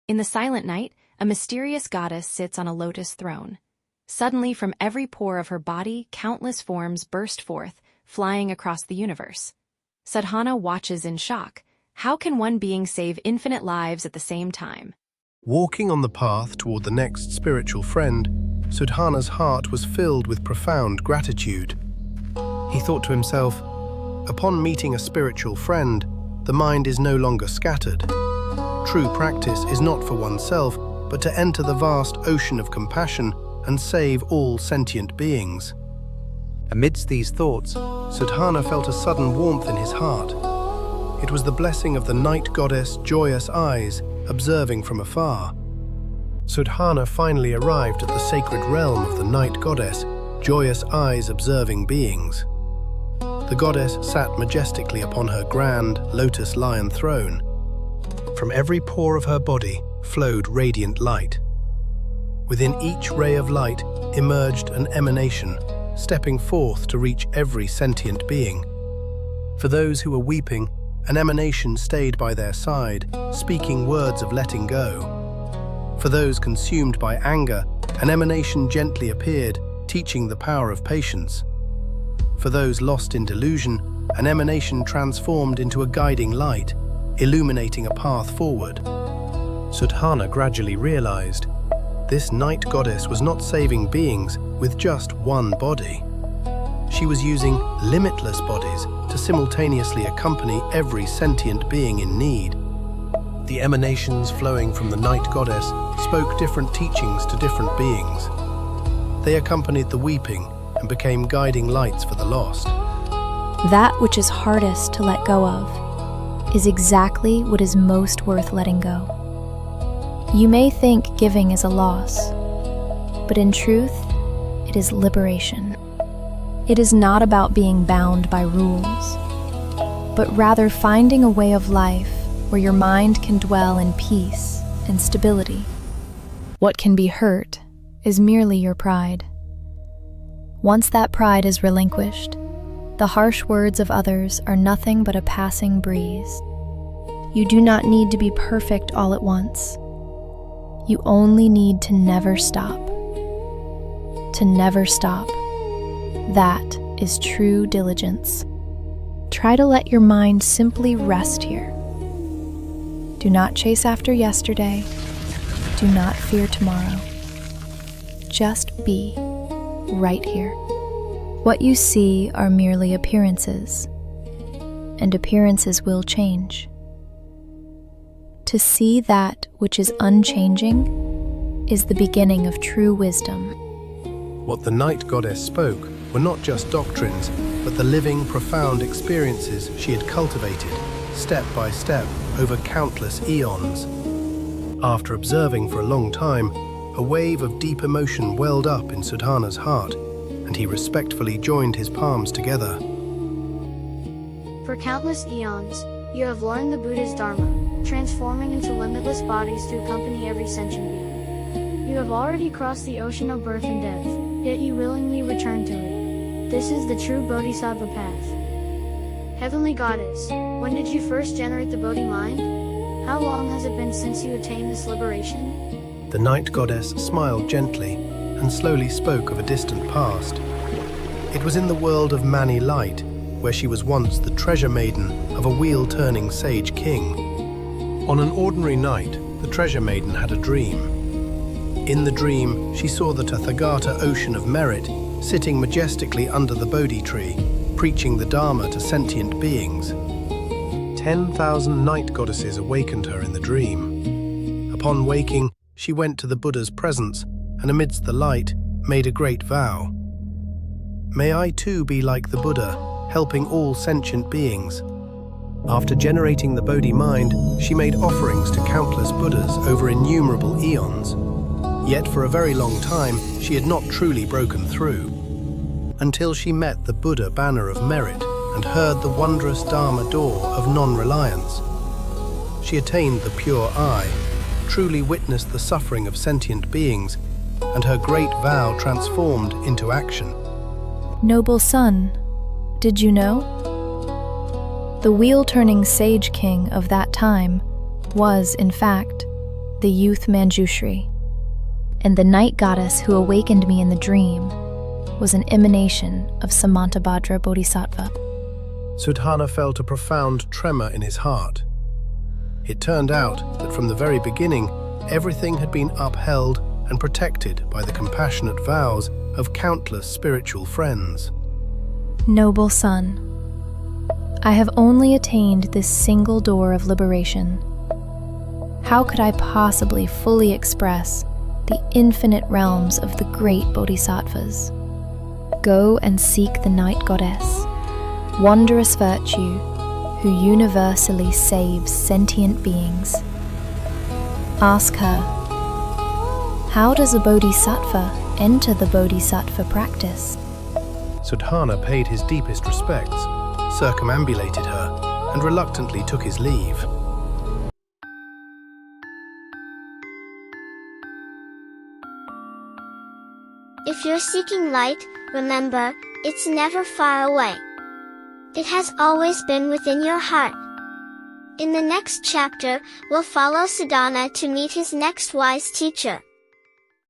In the silent night, a mysterious goddess sits on a lotus throne. Suddenly, from every pore of her body, countless forms burst forth, flying across the universe. Sudhana watches in shock. How can one being save infinite lives at the same time? Walking on the path toward the next spiritual friend, Sudhana's heart was filled with profound gratitude. He thought to himself, upon meeting a spiritual friend, the mind is no longer scattered. True practice is not for oneself, but to enter the vast ocean of compassion and save all sentient beings. Amidst these thoughts, Sudhana felt a sudden warmth in his heart. It was the blessing of the night goddess Joyous eyes, observing from afar. Sudhana finally arrived at the sacred realm of the night goddess, Joyous eyes observing beings. The goddess sat majestically upon her grand lotus lion throne. From every pore of her body flowed radiant light. Within each ray of light emerged an emanation, stepping forth to reach every sentient being. For those who were weeping, an emanation stayed by their side, speaking words of letting go. For those consumed by anger, an emanation gently appeared, teaching the power of patience. For those lost in delusion, an emanation transformed into a guiding light, illuminating a path forward. Sudhana gradually realized this night goddess was not saving beings with just one body. She was using limitless bodies to simultaneously accompany every sentient being in need. The emanations flowing from the night goddess spoke different teachings to different beings. They accompanied the weeping and became guiding lights for the lost. That which is hardest to let go of is exactly what is most worth letting go. You may think giving is a loss, but in truth, it is liberation. It is not about being bound by rules, but rather finding a way of life where your mind can dwell in peace and stability. What can be hurt is merely your pride. Once that pride is relinquished, the harsh words of others are nothing but a passing breeze. You do not need to be perfect all at once. You only need to never stop. To never stop. That is true diligence. Try to let your mind simply rest here. Do not chase after yesterday. Do not fear tomorrow. Just be right here. What you see are merely appearances, and appearances will change. To see that which is unchanging is the beginning of true wisdom. What the night goddess spoke were not just doctrines, but the living, profound experiences she had cultivated, step by step, over countless eons. After observing for a long time, a wave of deep emotion welled up in Sudhana's heart, and he respectfully joined his palms together. For countless eons, you have learned the Buddha's Dharma, transforming into limitless bodies to accompany every sentient being. You have already crossed the ocean of birth and death, yet you willingly return to it. This is the true Bodhisattva path. Heavenly Goddess, when did you first generate the Bodhi mind? How long has it been since you attained this liberation? The night goddess smiled gently and slowly spoke of a distant past. It was in the world of Mani Light, where she was once the treasure maiden of a wheel-turning sage king. On an ordinary night, the treasure maiden had a dream. In the dream, she saw the Tathagata ocean of merit sitting majestically under the Bodhi tree, preaching the Dharma to sentient beings. 10,000 night goddesses awakened her in the dream. Upon waking, she went to the Buddha's presence and amidst the light made a great vow. May I too be like the Buddha, helping all sentient beings. After generating the Bodhi mind, she made offerings to countless Buddhas over innumerable eons. Yet for a very long time, she had not truly broken through. Until she met the Buddha banner of merit and heard the wondrous Dharma door of non-reliance. She attained the pure eye, truly witnessed the suffering of sentient beings, and her great vow transformed into action. Noble son, did you know? The wheel-turning sage king of that time was, in fact, the youth Manjushri, and the night goddess who awakened me in the dream was an emanation of Samantabhadra Bodhisattva. Sudhana felt a profound tremor in his heart. It turned out that from the very beginning, everything had been upheld and protected by the compassionate vows of countless spiritual friends. Noble son, I have only attained this single door of liberation. How could I possibly fully express the infinite realms of the great bodhisattvas? Go and seek the night goddess, wondrous virtue, who universally saves sentient beings. Ask her, how does a bodhisattva enter the bodhisattva practice? Sudhana paid his deepest respects, circumambulated her, and reluctantly took his leave. If you're seeking light, remember, it's never far away. It has always been within your heart. In the next chapter, we'll follow Sudhana to meet his next wise teacher.